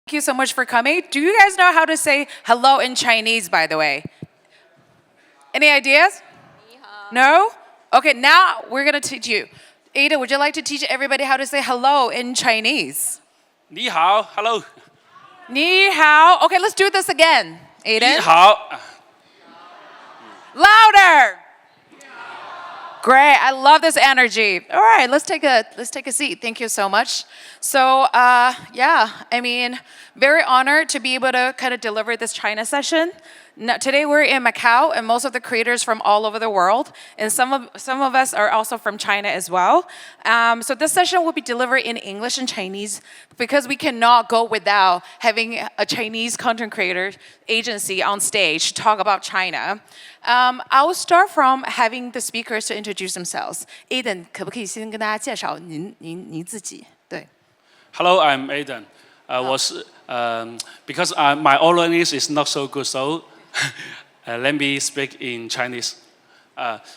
Thank you so much for coming. Do you guys know how to say hello in Chinese, by the way? Any ideas? No? Okay, now we're going to teach you. Ada, would you like to teach everybody how to say hello in Chinese? 你好 ，Hello。Ni hao. Okay, let's do this again. 你 Aiden. 好， Louder. Great. I love this energy. All right, let's take a seat. Thank you so much. So, very honored to be able to kind of deliver this China session. Now, today we're in Macau, and most of the creators from all over the world, and some of us are also from China as well. So this session will be delivered in English and Chinese because we cannot go without having a Chinese content creator agency on stage to talk about China. I'll start from having the speakers to introduce themselves. Aiden, 可不可以先跟大家介绍您自己？对。Hello, I'm Aiden. 我是because my oral English is not so good, so let me speak in Chinese.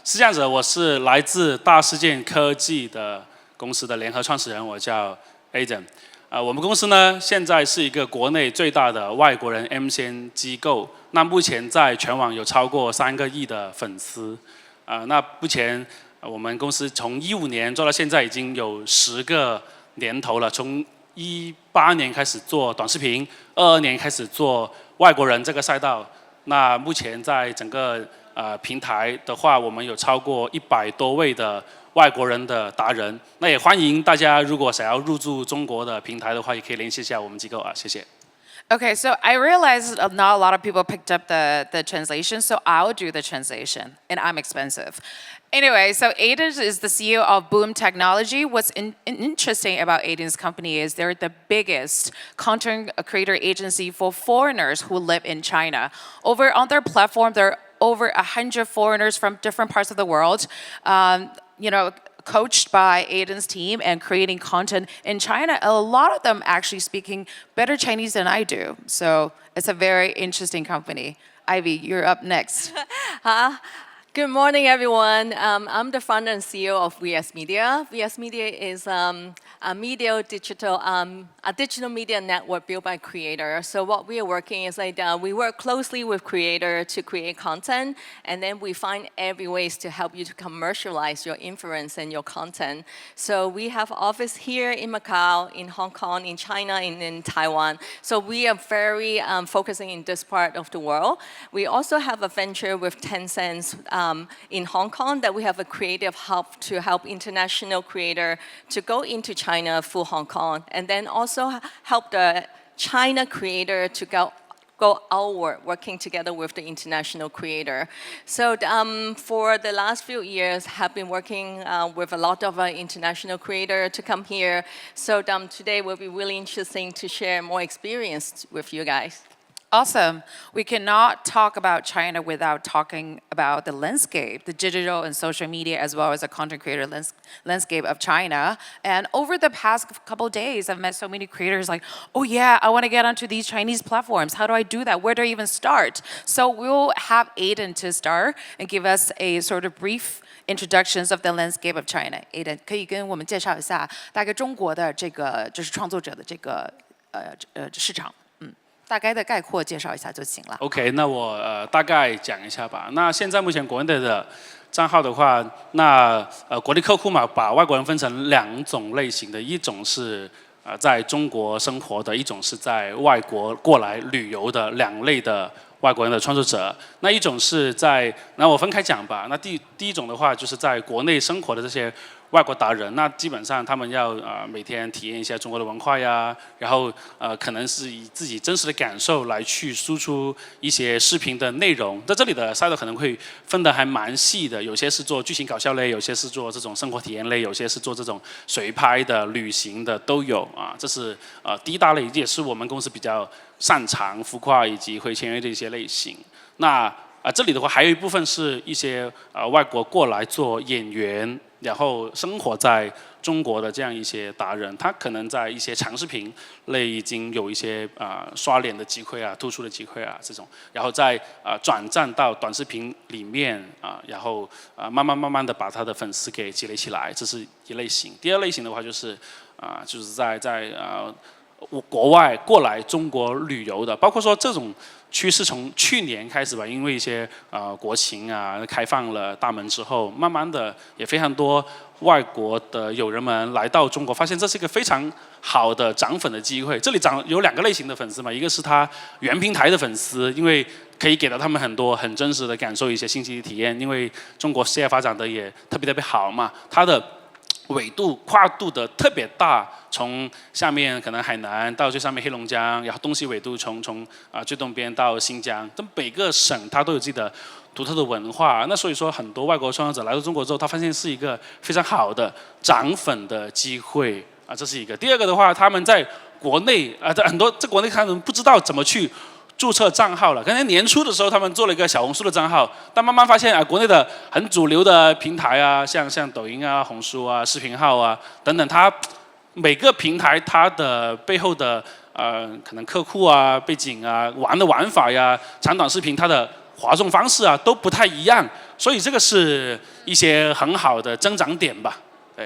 是这样子，我是来自大事件科技的公司的联合创始人，我叫 Aiden。我们公司呢，现在是一个国内最大的外国人 MCN 机构。那目前在全网有超过3个亿的粉丝。那目前我们公司从15年做到现在，已经有10个年头了。从18年开始做短视频，22年开始做外国人这个赛道。那目前在整个平台的话，我们有超过100多位的外国人的达人。那也欢迎大家，如果想要入驻中国的平台的话，也可以联系一下我们机构啊，谢谢。Okay, so I realized not a lot of people picked up the translation, so I'll do the translation, and I'm expensive. Anyway, so Aiden is the CEO of Boom Technology. What's interesting about Aiden's company is they're the biggest content creator agency for foreigners who live in China. Over on their platform, there are over 100 foreigners from different parts of the world. Coached by Aiden's team and creating content in China. A lot of them actually speaking better Chinese than I do. So it's a very interesting company. Ivy, you're up next. Good morning, everyone. I'm the founder and CEO of VS Media. VS Media is a digital media network built by creators. So what we are working is we work closely with creators to create content, and then we find every ways to help you to commercialize your influence and your content. So we have office here in Macau, in Hong Kong, in China, and in Taiwan. So we are very focusing in this part of the world. We also have a venture with Tencent in Hong Kong that we have a creative hub to help international creator to go into China through Hong Kong, and then also help the China creator to go outward, working together with the international creator. So for the last few years, have been working with a lot of international creators to come here. So today will be really interesting to share more experience with you guys. Awesome. We cannot talk about China without talking about the landscape, the digital and social media, as well as the content creator landscape of China. And over the past couple of days, I've met so many creators like, oh yeah, I want to get onto these Chinese platforms. How do I do that? Where do I even start? So we'll have Aiden to start and give us a sort of brief introductions of the landscape of China. Aiden, 可以跟我们介绍一下大概中国的这个就是创作者的这个市场。大概的概括介绍一下就行了。OK， 那我大概讲一下吧。那现在目前国内的账号的话，那国内客户嘛，把外国人分成2种类型的，一种是在中国生活的，一种是在外国过来旅游的2类的外国人的创作者。那一种是那我分开讲吧。那第一种的话，就是在国内生活的这些外国达人，那基本上他们要每天体验一下中国的文化呀，然后可能是以自己真实的感受来去输出一些视频的内容。在这里的赛道可能会分得还蛮细的，有些是做剧情搞笑类，有些是做这种生活体验类，有些是做这种随拍的、旅行的都有啊。这是第一大类，也是我们公司比较擅长浮夸以及会签约的一些类型。那这里的话还有一部分是一些外国过来做演员，然后生活在中国的这样一些达人，他可能在一些长视频类已经有一些刷脸的机会啊、突出的机会啊这种，然后再转战到短视频里面然后慢慢的把他的粉丝给积累起来，这是一类型。第二类型的话就是在国外过来中国旅游的，包括说这种趋势从去年开始吧，因为一些国情啊开放了大门之后，慢慢的也非常多外国的友人们来到中国，发现这是一个非常好的涨粉的机会。这里有2个类型的粉丝嘛，一个是他原平台的粉丝，因为可以给到他们很多很真实的感受，一些信息体验，因为中国事业发展的也特别好嘛，它的纬度跨度的特别大，从下面可能海南到最上面黑龙江，然后东西纬度从最东边到新疆，这每个省它都有自己的独特的文化。那所以说，很多外国创作者来到中国之后，他发现是一个非常好的涨粉的机会啊，这是一个。第二个的话，他们在国内很多在国内他们不知道怎么去注册账号了。可能年初的时候，他们做了一个小红书的账号，但慢慢发现国内的很主流的平台啊，像抖音啊、红书啊、视频号啊等等，它每个平台它的背后的可能客户啊、背景啊、玩法呀、长短视频它的哗众方式啊都不太一样，所以这个是一些很好的增长点吧。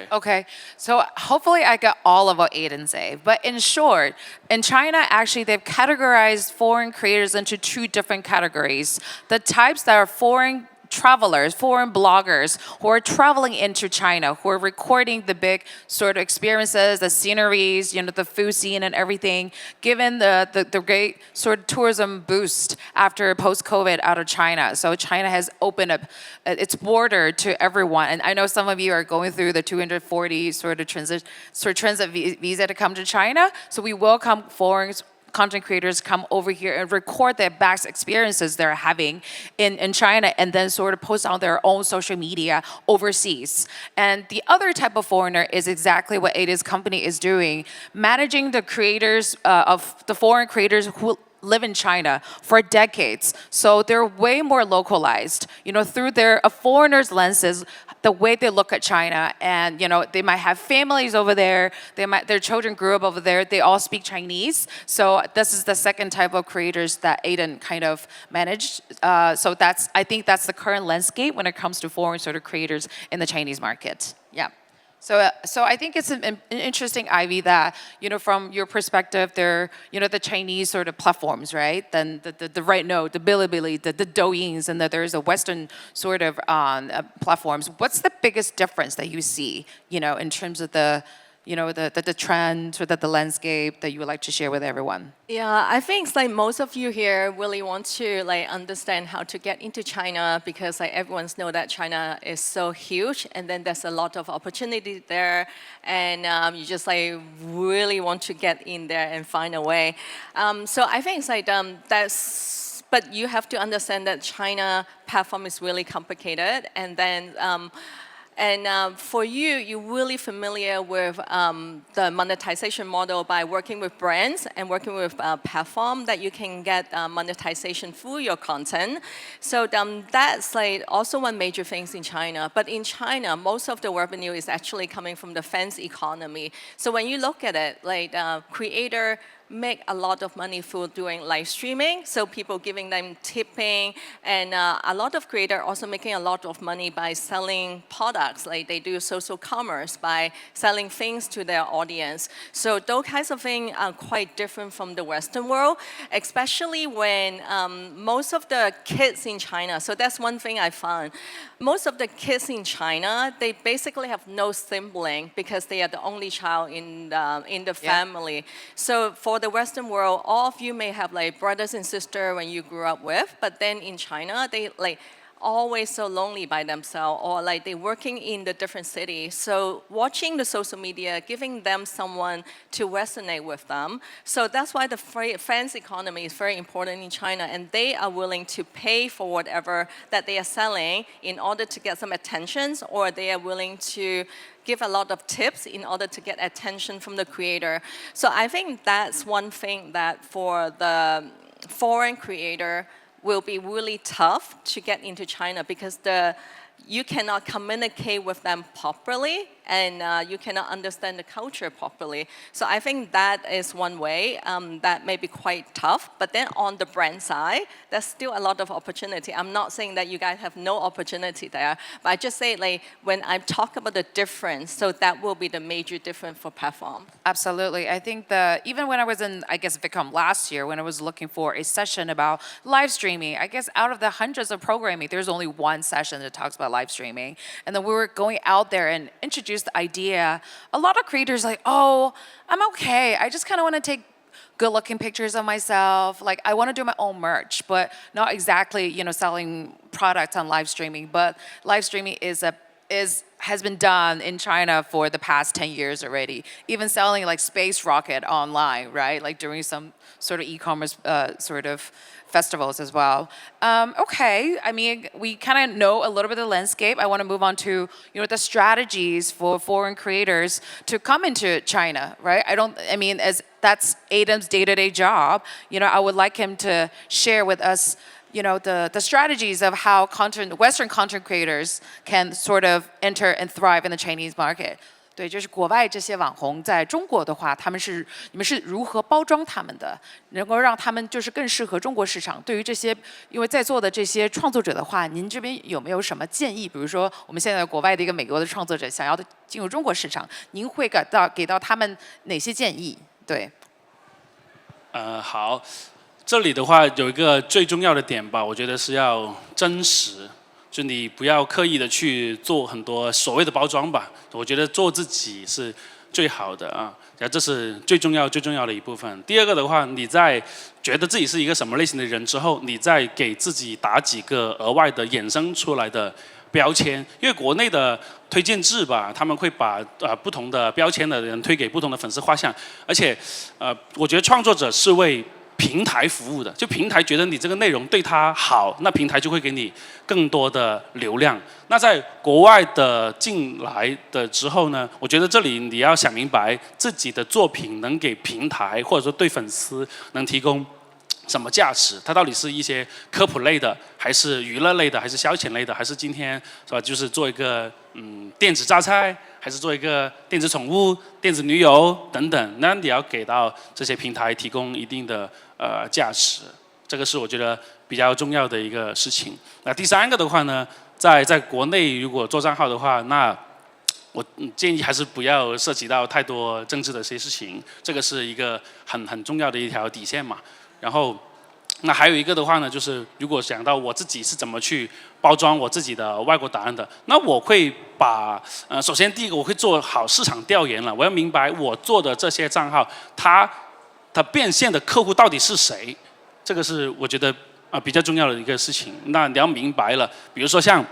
Okay, so hopefully I got all of what Aiden said. But in short, in China, actually, they've categorized foreign creators into 2 different categories. The types that are foreign travelers, foreign bloggers who are traveling into China, who are recording the big sort of experiences, the sceneries, the food scene and everything, given the great sort of tourism boost after post-COVID out of China. So China has opened up its border to everyone. And I know some of you are going through the 240 sort of transit visa to come to China. So we welcome foreign content creators come over here and record their best experiences they're having in China and then sort of post on their own social media overseas. And the other type of foreigner is exactly what Aiden's company is doing, managing the creators of the foreign creators who live in China for decades. So they're way more localized, through their foreigners' lenses, the way they look at China. And, they might have families over there. Their children grew up over there. They all speak Chinese. So this is the second type of creators that Aiden kind of managed. So I think that's the current landscape when it comes to foreign sort of creators in the Chinese market. Yeah. So I think it's an interesting, Ivy, that, from your perspective, they're, the Chinese sort of platforms, right? Then the right note, the Bilibili, the Douyin, and that there's a Western sort of platforms. What's the biggest difference that you see, in terms of the trend or the landscape that you would like to share with everyone? Yeah, I think it's like most of you here really want to understand how to get into China because everyone's know that China is so huge and then there's a lot of opportunity there and you just really want to get in there and find a way. So I think it's but you have to understand that China platform is really complicated and then for you, you're really familiar with the monetization model by working with brands and working with a platform that you can get monetization through your content. So that's also one major thing in China. But in China, most of the revenue is actually coming from the fans economy. So when you look at it, creator make a lot of money through doing live streaming, so people giving them tipping, and a lot of creators also making a lot of money by selling products, they do social commerce by selling things to their audience. So those kinds of things are quite different from the Western world, especially when most of the kids in China, so that's one thing I found, most of the kids in China, they basically have no sibling because they are the only child in the family. Yeah. So for the Western world, all of you may have brothers and sisters when you grew up with, but then in China, they always so lonely by themselves or they're working in the different cities. So watching the social media, giving them someone to resonate with them. So that's why the fans economy is very important in China and they are willing to pay for whatever that they are selling in order to get some attention or they are willing to give a lot of tips in order to get attention from the creator. So I think that's one thing that for the foreign creator will be really tough to get into China because you cannot communicate with them properly and you cannot understand the culture properly. So I think that is one way that may be quite tough. But then on the brand side, there's still a lot of opportunity. I'm not saying that you guys have no opportunity there, but I just say like when I talk about the difference, so that will be the major difference for platform. Absolutely. I think that even when I was in, I guess, Vicom last year, when I was looking for a session about live streaming, I guess out of the hundreds of programming, there's only one session that talks about live streaming. And then we were going out there and introduced the idea. A lot of creators like, oh, I'm okay. I just kind of want to take good-looking pictures of myself. Like I want to do my own merch, but not exactly, selling products on live streaming. But live streaming has been done in China for the past 10 years already. Even selling like space rocket online, right? Like during some sort of e-commerce sort of festivals as well. Okay, I mean, we kind of know a little bit of the landscape. I want to move on to, the strategies for foreign creators to come into China, right? As that's Aiden's day-to-day job, I would like him to share with us the strategies of how Western content creators can sort of enter and thrive in the Chinese market. 对，就是国外这些网红在中国的话，你们是如何包装他们的，能够让他们就是更适合中国市场？对于这些，因为在座的这些创作者的话，您这边有没有什么建议？比如说，我们现在国外的一个美国的创作者想要进入中国市场，您会给到他们哪些建议？对。好，这里的话有一个最重要的点吧，我觉得是要真实。就你不要刻意的去做很多所谓的包装吧，我觉得做自己是最好的啊，这是最重要的一部分。第二个的话，你在觉得自己是一个什么类型的人之后，你再给自己打几个额外的衍生出来的标签，因为国内的推荐制吧，他们会把不同的标签的人推给不同的粉丝画像，而且我觉得创作者是为平台服务的，就平台觉得你这个内容对他好，那平台就会给你更多的流量。那在国外的进来的之后呢，我觉得这里你要想明白自己的作品能给平台或者说对粉丝能提供什么价值？它到底是一些科普类的，还是娱乐类的，还是消遣类的，还是今天是吧？就是做一个电子榨菜，还是做一个电子宠物、电子女友等等？那你要给到这些平台提供一定的价值，这个是我觉得比较重要的一个事情。那第三个的话呢，在国内如果做账号的话，那我建议还是不要涉及到太多政治的一些事情，这个是一个很重要的一条底线嘛。然后，那还有一个的话呢，就是如果想到我自己是怎么去包装我自己的外国档案的，那我会把首先第一个我会做好市场调研了，我要明白我做的这些账号，它变现的客户到底是谁，这个是我觉得比较重要的一个事情。那你要明白了，比如说像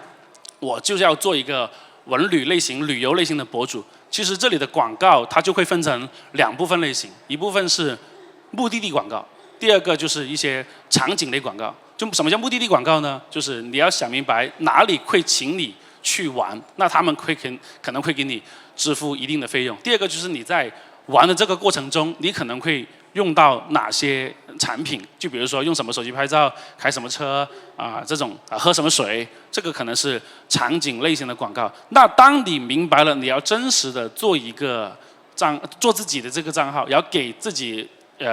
我就是要做一个文旅类型、旅游类型的博主，其实这里的广告它就会分成两部分类型，一部分是目的地广告。第二个就是一些场景类广告。就什么叫目的地广告呢？就是你要想明白哪里会请你去玩，那他们可能会给你支付一定的费用。第二个就是你在玩的这个过程中，你可能会用到哪些产品？就比如说用什么手机拍照、开什么车这种喝什么水，这个可能是场景类型的广告。那当你明白了，你要真实的做自己的这个账号，也要给自己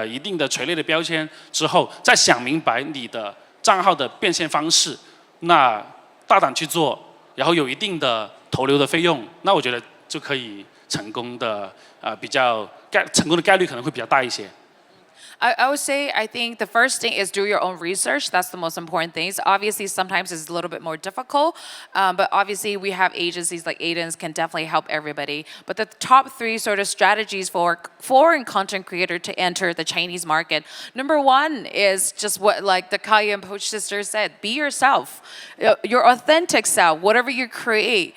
一定的垂类的标签之后，再想明白你的账号的变现方式，那大胆去做，然后有一定的投流的费用，那我觉得就可以成功的成功的概率可能会比较大一些。I would say, I think the first thing is do your own research. That's the most important thing. Obviously, sometimes it's a little bit more difficult, but obviously we have agencies like Aiden's can definitely help everybody. But the top 3 sort of strategies for foreign content creator to enter the Chinese market. Number 1 is just what like the Kaya and Poach sisters said, be yourself, your authentic self, whatever you create,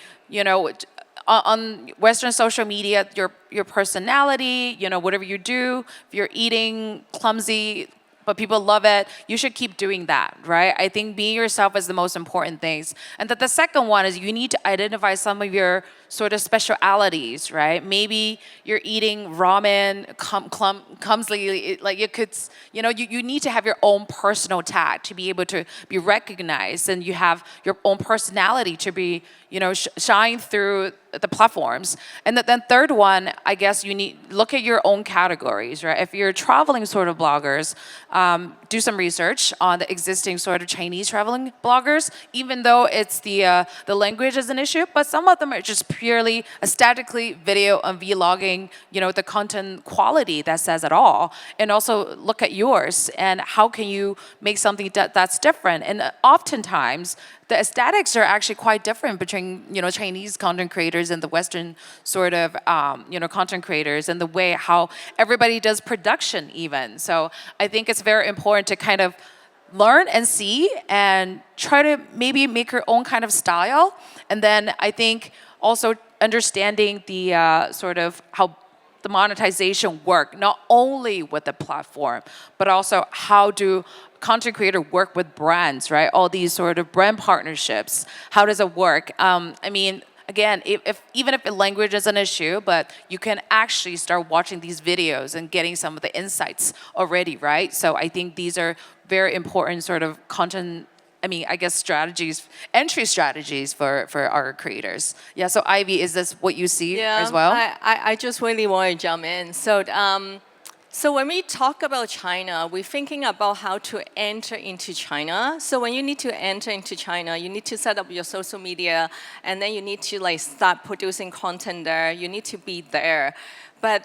on Western social media, your personality, whatever you do, if you're eating clumsy, but people love it, you should keep doing that, right? I think being yourself is the most important things. And that the second one is you need to identify some of your sort of specialities, right? Maybe you're eating ramen clumsily, like you could, you need to have your own personal tag to be able to be recognized, and you have your own personality to be, shine through the platforms. And then third one, I guess you need look at your own categories, right? If you're traveling sort of bloggers, do some research on the existing sort of Chinese traveling bloggers, even though it's the language is an issue, but some of them are just purely aesthetically video and vlogging, the content quality that says it all. And also look at yours and how can you make something that's different. And oftentimes, the aesthetics are actually quite different between Chinese content creators and the Western sort of content creators, and the way how everybody does production even. So I think it's very important to kind of learn and see and try to maybe make your own kind of style. And then I think also understanding the sort of how the monetization work, not only with the platform, but also how do content creator work with brands, right? All these sort of brand partnerships. How does it work? I mean, again, even if the language is an issue, but you can actually start watching these videos and getting some of the insights already, right? So I think these are very important sort of content, I guess strategies, entry strategies for our creators. Yeah, so Ivy, is this what you see as well? I just really want to jump in. So when we talk about China, we're thinking about how to enter into China. So when you need to enter into China, you need to set up your social media, and then you need to start producing content there. You need to be there, but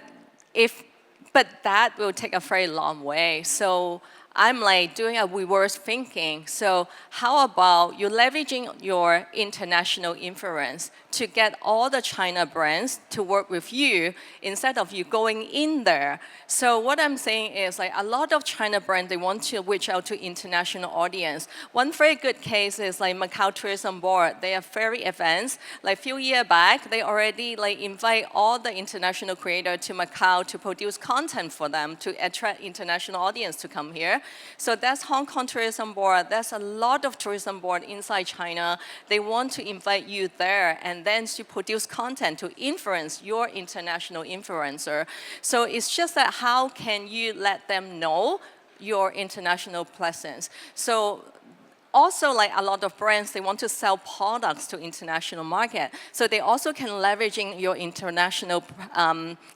that will take a very long way. So I'm doing a reverse thinking. So how about you leveraging your international influence to get all the China brands to work with you instead of you going in there? So what I'm saying is a lot of China brands, they want to reach out to international audience. One very good case is Macau Tourism Board. They are very advanced. A few years back, they already invite all the international creators to Macau to produce content for them to attract international audience to come here. So that's Hong Kong Tourism Board. There's a lot of tourism board inside China. They want to invite you there and then to produce content to influence your international influencer. So it's just that how can you let them know your international presence? So also, a lot of brands, they want to sell products to international market. So they also can leveraging your international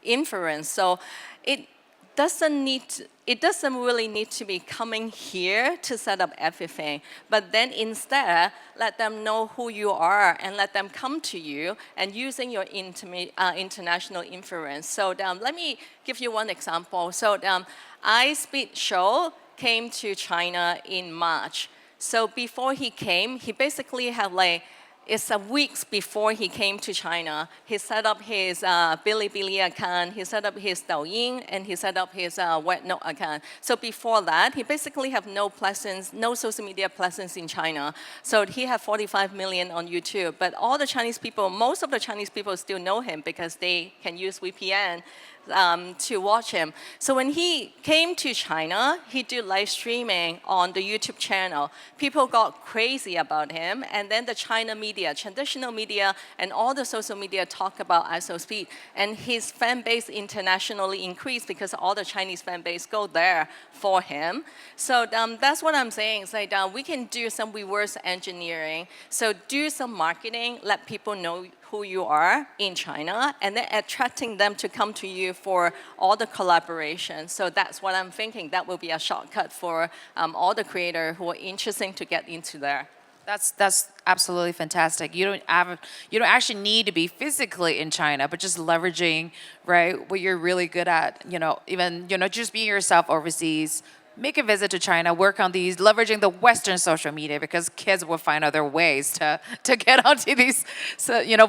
influence. So it doesn't really need to be coming here to set up everything, but then instead let them know who you are and let them come to you and using your international influence. So let me give you one example. So iSpeed Show came to China in March. So before he came, he basically had it's weeks before he came to China. He set up his Bilibili account, he set up his Douyin, and he set up his Webnote account. So before that, he basically have no presence, no social media presence in China. So he had 45 million on YouTube, but all the Chinese people, most of the Chinese people still know him because they can use VPN to watch him. So when he came to China, he did live streaming on the YouTube channel. People got crazy about him, and then the China media, traditional media, and all the social media talk about iSpeed, and his fan base internationally increased because all the Chinese fan base go there for him. So that's what I'm saying. It's we can do some reverse engineering. So do some marketing, let people know who you are in China, and then attracting them to come to you for all the collaboration. So that's what I'm thinking. That will be a shortcut for all the creators who are interested to get into there. That's absolutely fantastic. You don't actually need to be physically in China, but just leveraging what you're really good at. Even just being yourself overseas. Make a visit to China, work on these, leveraging the Western social media, because kids will find other ways to get onto these,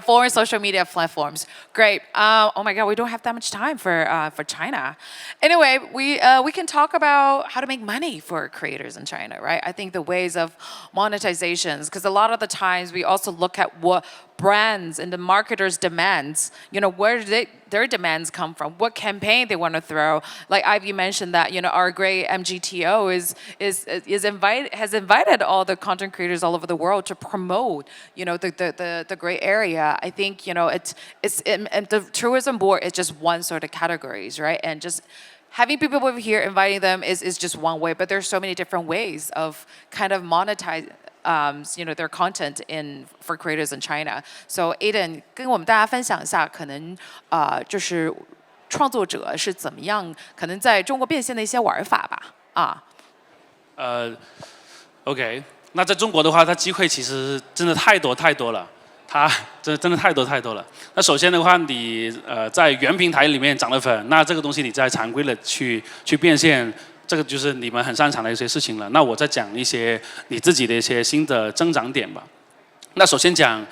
foreign social media platforms. Great. Oh my God, we don't have that much time for China. Anyway, we can talk about how to make money for creators in China, right? I think the ways of monetizations, because a lot of the times we also look at what brands and the marketers' demands, where do their demands come from? What campaign they want to throw? Like Ivy mentioned that, our great MGTO has invited all the content creators all over the world to promote, the great area. I think, and the tourism board is just one sort of categories, right? And just having people over here, inviting them is just one way, but there's so many different ways of kind of their content for creators in China. So Aiden 跟我们大家分享一下，可能就是创作者是怎么样，可能在中国变现的一些玩法吧。OK， 那在中国的话，它机会其实真的太多了。它真的太多了。那首先的话，你在原平台里面涨了粉，那这个东西你在常规的去变现，这个就是你们很擅长的一些事情了。那我再讲一些你自己的一些新的增长点吧。那首先讲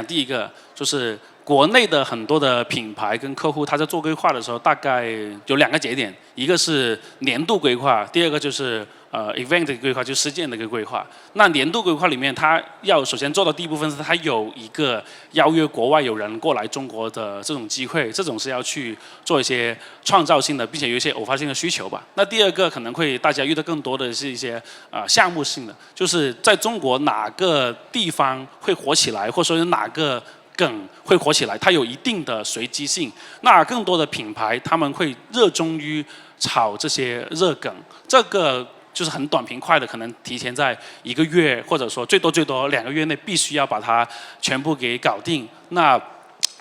第一个就是国内的很多的品牌跟客户，他在做规划的时候，大概有2个节点，一个是年度规划，第二个就是event 的规划，就事件的一个规划。那年度规划里面，他要首先做的第一部分是，他有一个邀约国外友人过来中国的这种机会，这种是要去做一些创造性的，并且有一些偶发性的需求吧。那第二个可能会大家遇到更多的是一些项目性的，就是在中国哪个地方会火起来，或者说是哪个梗会火起来，它有一定的随机性。那更多的品牌他们会热衷于炒这些热梗，这个就是很短平快的，可能提前在1个月，或者说最多2个月内，必须要把它全部给搞定。那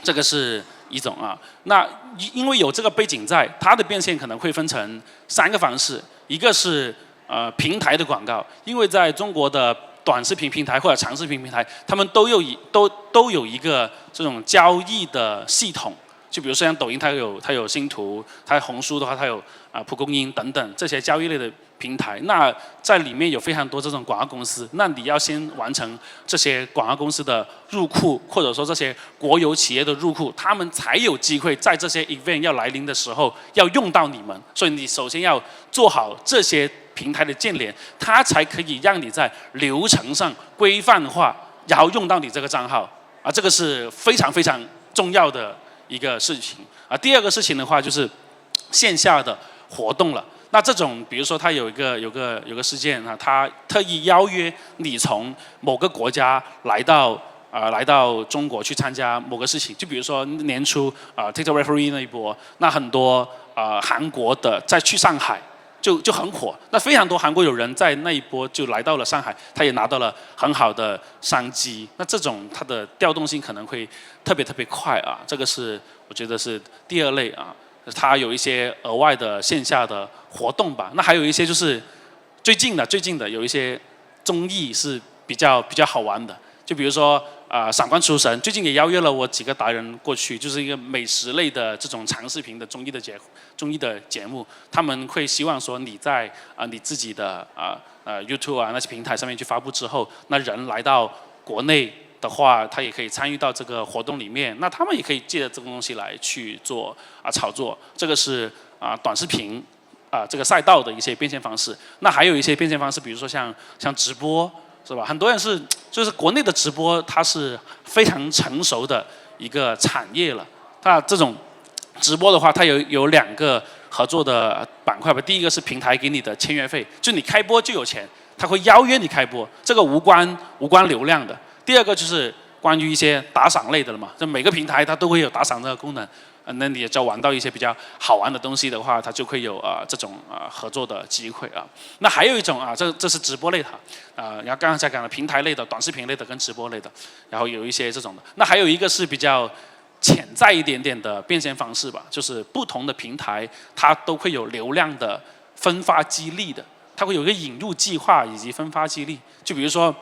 这个是一种啊。那因为有这个背景在，它的变现可能会分成3个方式，一个是平台的广告，因为在中国的短视频平台或者长视频平台，他们都有一个这种交易的系统。就比如说像抖音，它有星图，它红书的话，它有蒲公英等等这些交易类的平台。那在里面有非常多这种广告公司，那你要先完成这些广告公司的入库，或者说这些国有企业的入库，他们才有机会在这些 event 要来临的时候要用到你们。所以你首先要做好这些平台的建联，它才可以让你在流程上规范化，然后用到你这个账号啊，这个是非常非常重要的一个事情啊。第二个事情的话就是线下的活动了。那这种比如说它有个事件啊，它特意邀约你从某个国家来到中国去参加某个事情，就比如说年初TikTok Referee 那一波，那很多韩国的再去上海。就很火，那非常多韩国友人在那一波就来到了上海，他也拿到了很好的商机。那这种它的调动性可能会特别快啊，这个是我觉得是第2类啊，它有一些额外的线下的活动吧。那还有一些就是最近的有一些综艺是比较好玩的，就比如说闪光厨神最近也邀约了我几个达人过去，就是一个美食类的这种长视频的综艺的节目，他们会希望说你在你自己的YouTube 那些平台上面去发布之后，那人来到国内的话，他也可以参与到这个活动里面，那他们也可以借着这个东西来去做炒作，这个是短视频这个赛道的一些变现方式。那还有一些变现方式，比如说像直播。是吧？很多人就是国内的直播，它是非常成熟的一个产业了。它这种直播的话，它有2个合作的板块吧。第一个是平台给你的签约费，就你开播就有钱，他会邀约你开播，这个无关流量的。第二个就是关于一些打赏类的了嘛，就每个平台它都会有打赏这个功能。那你也只要玩到一些比较好玩的东西的话，它就会有这种合作的机会啊。那还有一种这是直播类的然后刚才讲的平台类的、短视频类的跟直播类的，然后有一些这种的。那还有一个是比较潜在一点点的变现方式吧，就是不同的平台它都会有流量的分发激励的，它会有一个引入计划以及分发激励。就比如说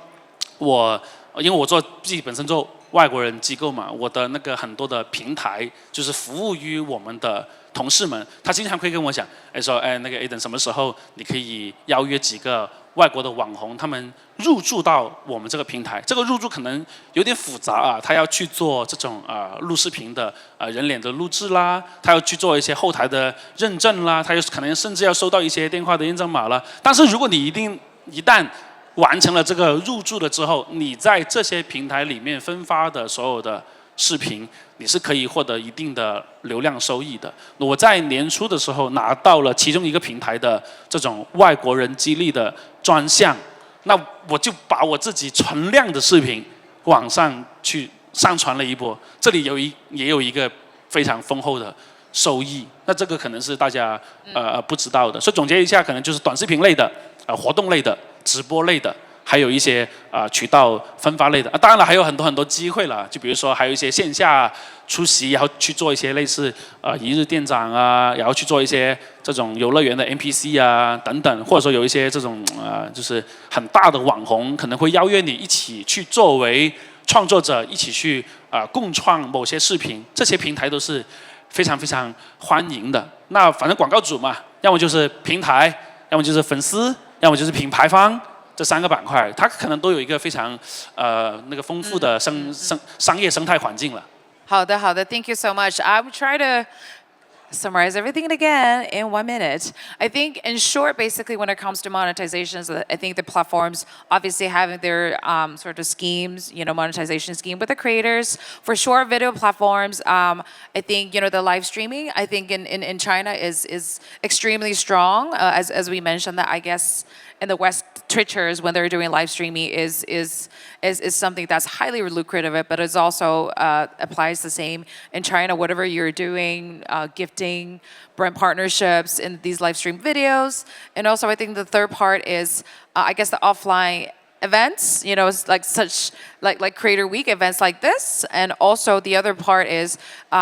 因为我自己本身做外国人机构嘛，我的那个很多的平台就是服务于我们的同事们，他经常会跟我讲，说那个 Aiden 什么时候你可以邀约几个外国的网红，他们入驻到我们这个平台。这个入驻可能有点复杂他要去做这种录视频的人脸的录制啦，他要去做一些后台的认证啦，他可能甚至要收到一些电话的验证码了。但是如果你一旦完成了这个入驻了之后，你在这些平台里面分发的所有的视频，你是可以获得一定的流量收益的。我在年初的时候拿到了其中一个平台的这种外国人激励的专项，那我就把我自己存量的视频往上去上传了一波，这里也有一个非常丰厚的收益。那这个可能是大家不知道的。所以总结一下，可能就是短视频类的、活动类的、直播类的，还有一些渠道分发类的当然了还有很多机会了，就比如说还有一些线下出席，然后去做一些类似一日店长啊，然后去做一些这种游乐园的 NPC 啊等等，或者说有一些这种就是很大的网红可能会邀约你一起去作为创作者一起去共创某些视频，这些平台都是非常欢迎的。那反正广告主嘛，要么就是平台，要么就是粉丝，要么就是品牌方，这3个板块，它可能都有一个非常那个丰富的商业生态环境了。好的，好的 ，Thank you so much. I will try to summarize everything again in 1 minute. I think, in short, basically, when it comes to monetizations, I think the platforms obviously having their sort of schemes, monetization scheme with the creators. For short video platforms, I think the live streaming, I think in China is extremely strong. As we mentioned, that I guess in the West, Twitchers when they're doing live streaming is something that's highly lucrative, but it also applies the same in China. Whatever you're doing, gifting, brand partnerships in these live stream videos, and also I think the third part is I guess the offline events, like CreatorWeek events like this, and also the other part is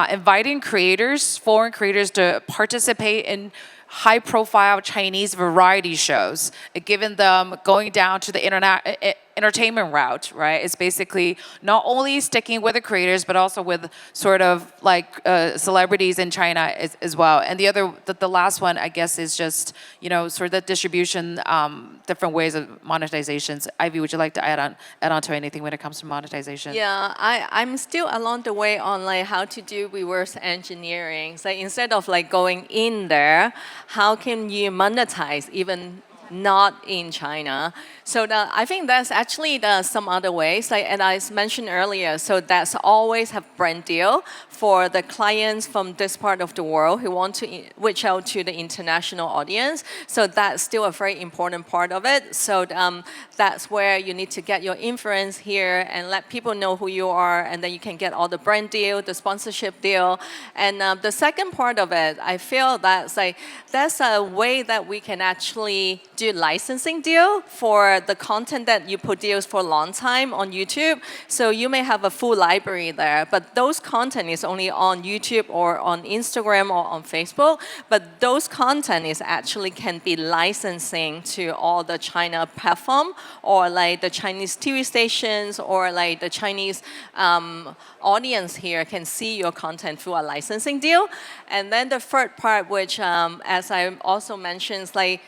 inviting creators, foreign creators, to participate in high-profile Chinese variety shows, giving them going down to the entertainment route, right? It's basically not only sticking with the creators, but also with sort of like celebrities in China as well. And the last one, I guess, is just sort of the distribution, different ways of monetizations. Ivy, would you like to add on to anything when it comes to monetization? Yeah, I'm still along the way on like how to do reverse engineering. So instead of like going in there, how can you monetize even not in China? So I think that's actually some other ways. And I mentioned earlier, so that's always have brand deal for the clients from this part of the world who want to reach out to the international audience. So that's still a very important part of it. So that's where you need to get your influence here and let people know who you are, and then you can get all the brand deal, the sponsorship deal. And the second part of it, I feel that's a way that we can actually do licensing deal for the content that you produce for a long time on YouTube. So you may have a full library there, but those content is only on YouTube or on Instagram or on Facebook. But those content is actually can be licensing to all the China platform or like the Chinese TV stations or like the Chinese audience here can see your content through a licensing deal. And then the third part, which as I also mentioned, is like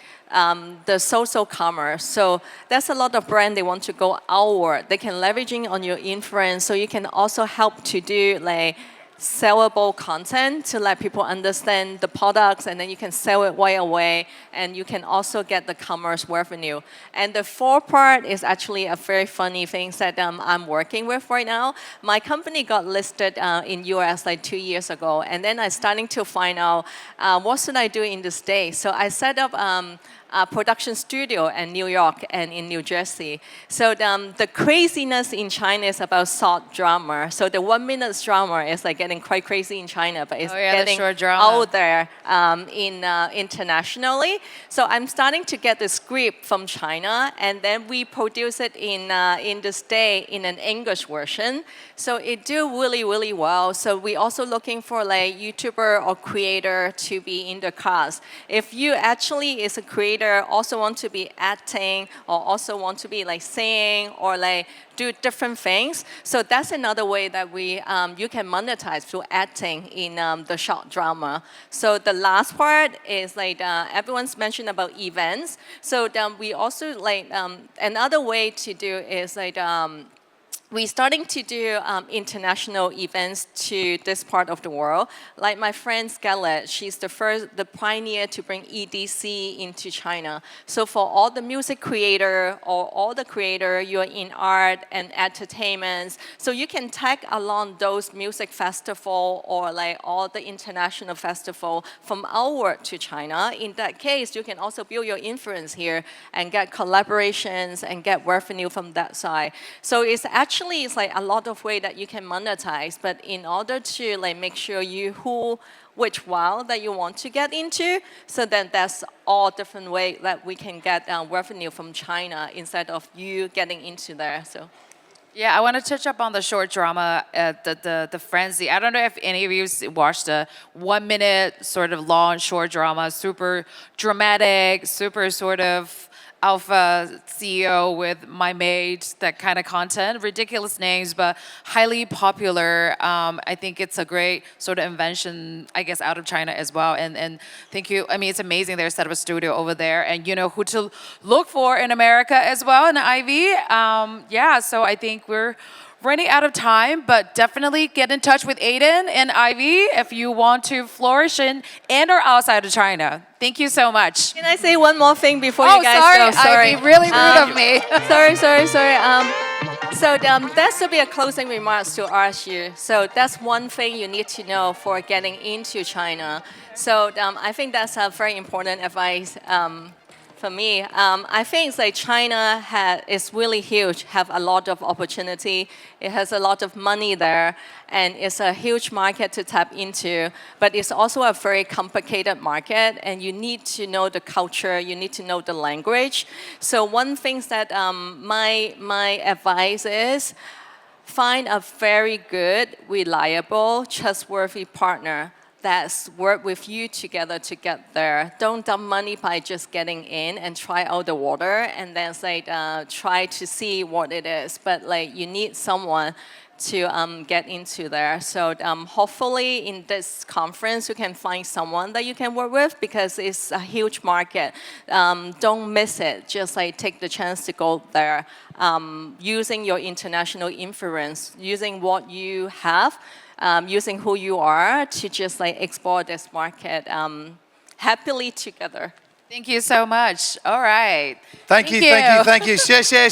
the social commerce. So that's a lot of brand they want to go outward. They can leveraging on your influence. So you can also help to do like sellable content to let people understand the products, and then you can sell it right away, and you can also get the commerce revenue. And the fourth part is actually a very funny thing that I'm working with right now. My company got listed in US like 2 years ago, and then I starting to find out what should I do in the States. So I set up a production studio in New York and in New Jersey. So the craziness in China is about short drama. So the 1 minute drama is like getting quite crazy in China, but it's getting out there internationally. So I'm starting to get the script from China, and then we produce it in the States in an English version. So it do really well. So we also looking for like YouTuber or creator to be in the cast. If you actually is a creator, also want to be acting or also want to be like singing or like do different things. So that's another way that you can monetize through acting in the short drama. So the last part is like everyone's mentioned about events. So we also like another way to do is like we're starting to do international events to this part of the world. Like my friend Scarlett, she's the pioneer to bring EDC into China. So for all the music creator or all the creator, you're in art and entertainment, so you can tag along those music festival or like all the international festival from outward to China. In that case, you can also build your influence here and get collaborations and get revenue from that side. So it's like a lot of way that you can monetize, but in order to like make sure who which wow that you want to get into. So then that's all different way that we can get revenue from China instead of you getting into there. So. Yeah, I want to touch up on the short drama, the frenzy. I don't know if any of you watched the 1 minute sort of long short drama, super dramatic, super sort of alpha CEO with my maid, that kind of content. Ridiculous names, but highly popular. I think it's a great sort of invention, I guess, out of China as well. And thank you. I mean, it's amazing they set up a studio over there, and you know who to look for in America as well in Ivy. Yeah, so I think we're running out of time, but definitely get in touch with Aiden and Ivy if you want to flourish in and or outside of China. Thank you so much. Can I say one more thing before Oh, you guys sorry, go? Sorry, Ivy, really rude of me. sorry. So that should be a closing remarks to RSU. So that's one thing you need to know for getting into China. So I think that's a very important advice. For me, I think it's like China is really huge, have a lot of opportunity. It has a lot of money there, and it's a huge market to tap into. But it's also a very complicated market, and you need to know the culture, you need to know the language. So one thing that my advice is, find a very good, reliable, trustworthy partner that's work with you together to get there. Don't dump money by just getting in and try out the water and then say try to see what it is. But like you need someone to get into there. So hopefully in this conference you can find someone that you can work with because it's a huge market. Don't miss it. Just like take the chance to go there. Using your international influence, using what you have. Using who you are to just like explore this market happily together. Thank you so much. All right. Thank you. 谢谢。